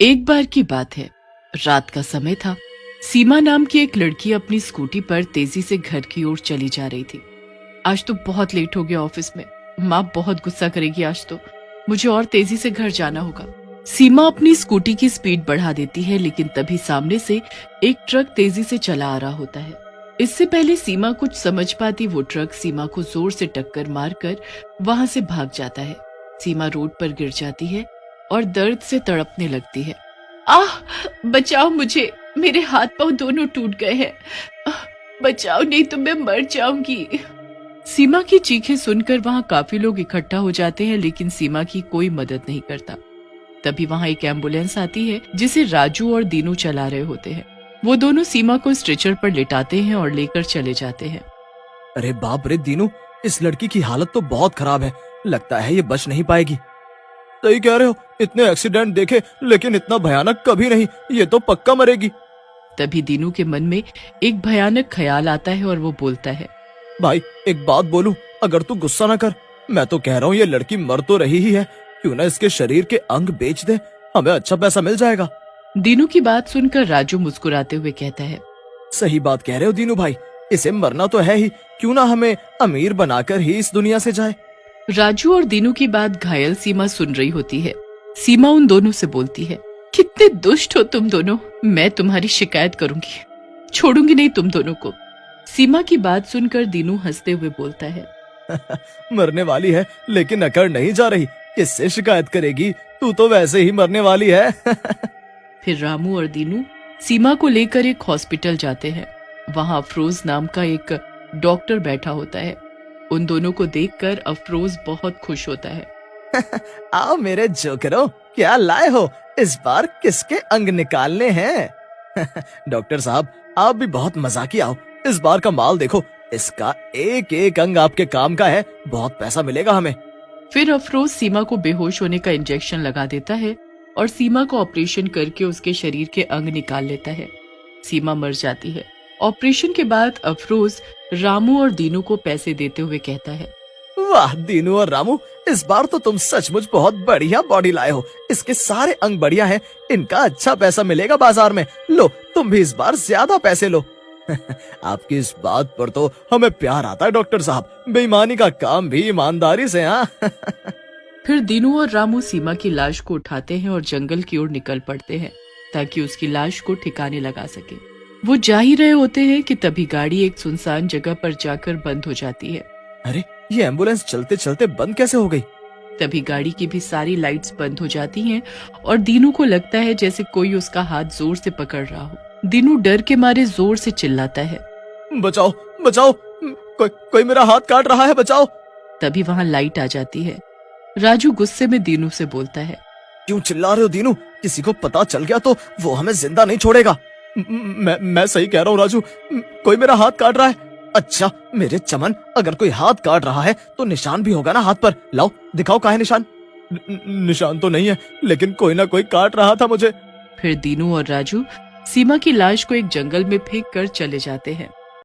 एक बार की बात है, रात का समय था। सीमा नाम की एक लड़की अपनी स्कूटी पर तेजी से घर की ओर चली जा रही थी। आज तो बहुत लेट हो गया ऑफिस में, माँ बहुत गुस्सा करेगी आज तो, मुझे और तेजी से घर जाना होगा। सीमा अपनी स्कूटी की स्पीड बढ़ा देती है, लेकिन तभी सामने से एक ट्रक तेजी से चला आ रहा होता है। इससे पहले सीमा कुछ समझ पाती, वो ट्रक सीमा को जोर से टक्कर मारकर वहां से भाग जाता है। सीमा रोड पर गिर जाती है और दर्द से तड़पने लगती है। आह, बचाओ मुझे, मेरे हाथ पांव दोनों टूट गए हैं, बचाओ नहीं तो मैं मर जाऊंगी। सीमा की चीखें सुनकर वहां काफी लोग इकट्ठा हो जाते हैं, लेकिन सीमा की कोई मदद नहीं करता। तभी वहां एक एम्बुलेंस आती है जिसे राजू और दीनू चला रहे होते हैं। वो दोनों सीमा को स्ट्रेचर पर लेटाते हैं और लेकर चले जाते हैं। अरे बाप रे दीनू, इस लड़की की हालत तो बहुत खराब है, लगता है ये बच नहीं पाएगी। सही कह रहे हो, इतने एक्सीडेंट देखे लेकिन इतना भयानक कभी नहीं, ये तो पक्का मरेगी। तभी दीनू के मन में एक भयानक ख्याल आता है और वो बोलता है, भाई एक बात बोलूं, अगर तू गुस्सा ना कर, मैं तो कह रहा हूँ ये लड़की मर तो रही ही है, क्यों ना इसके शरीर के अंग बेच दे, हमें अच्छा पैसा मिल जाएगा। दीनू की बात सुनकर राजू मुस्कुराते हुए कहता है, सही बात कह रहे हो दीनू भाई, इसे मरना तो है ही, क्यों ना हमें अमीर बनाकर ही इस दुनिया से जाए। राजू और दीनू की बात घायल सीमा सुन रही होती है। सीमा उन दोनों से बोलती है, कितने दुष्ट हो तुम दोनों, मैं तुम्हारी शिकायत करूंगी, छोड़ूंगी नहीं तुम दोनों को। सीमा की बात सुनकर दीनू हंसते हुए बोलता है, मरने वाली है लेकिन अकड़ नहीं जा रही, किससे शिकायत करेगी, तू तो वैसे ही मरने वाली है। फिर रामू और दीनू सीमा को लेकर एक हॉस्पिटल जाते हैं। वहां अफरोज नाम का एक डॉक्टर बैठा होता है। उन दोनों को देखकर अफरोज बहुत खुश होता है। आओ मेरे जोकरों, क्या लाए हो, इस बार किसके अंग निकालने हैं? डॉक्टर साहब आप भी बहुत मजाकी, आओ इस बार का माल देखो, इसका एक एक अंग आपके काम का है, बहुत पैसा मिलेगा हमें। फिर अफरोज सीमा को बेहोश होने का इंजेक्शन लगा देता है और सीमा को ऑपरेशन करके उसके शरीर के अंग निकाल लेता है। सीमा मर जाती है। ऑपरेशन के बाद अफरोज रामू और दीनू को पैसे देते हुए कहता है, वाह दीनू और रामू, इस बार तो तुम सचमुच बहुत बढ़िया बॉडी लाए हो, इसके सारे अंग बढ़िया हैं, इनका अच्छा पैसा मिलेगा बाजार में, लो तुम भी इस बार ज्यादा पैसे लो। आपकी इस बात पर तो हमें प्यार आता है डॉक्टर साहब, बेईमानी का काम भी ईमानदारी से। हाँ। फिर दीनू और रामू सीमा की लाश को उठाते हैं और जंगल की ओर निकल पड़ते हैं ताकि उसकी लाश को ठिकाने लगा सके। वो जा ही रहे होते हैं कि तभी गाड़ी एक सुनसान जगह पर जाकर बंद हो जाती है। अरे ये एम्बुलेंस चलते चलते बंद कैसे हो गई? तभी गाड़ी की भी सारी लाइट्स बंद हो जाती हैं और दीनू को लगता है जैसे कोई उसका हाथ जोर से पकड़ रहा हो। दीनू डर के मारे जोर से चिल्लाता है, बचाओ बचाओ, कोई मेरा हाथ काट रहा है, बचाओ। तभी वहाँ लाइट आ जाती है। राजू गुस्से में दीनू से बोलता है, क्यों चिल्ला रहे हो दीनू, किसी को पता चल गया तो वो हमें जिंदा नहीं छोड़ेगा। मैं सही कह रहा हूँ राजू, कोई मेरा हाथ काट रहा है। अच्छा मेरे चमन, अगर कोई हाथ काट रहा है तो निशान भी होगा ना हाथ पर, लाओ दिखाओ कहाँ है निशान। निशान तो नहीं है, लेकिन कोई ना कोई काट रहा था मुझे। फिर दीनू और राजू सीमा की लाश को एक जंगल में फेंक कर चले जाते हैं।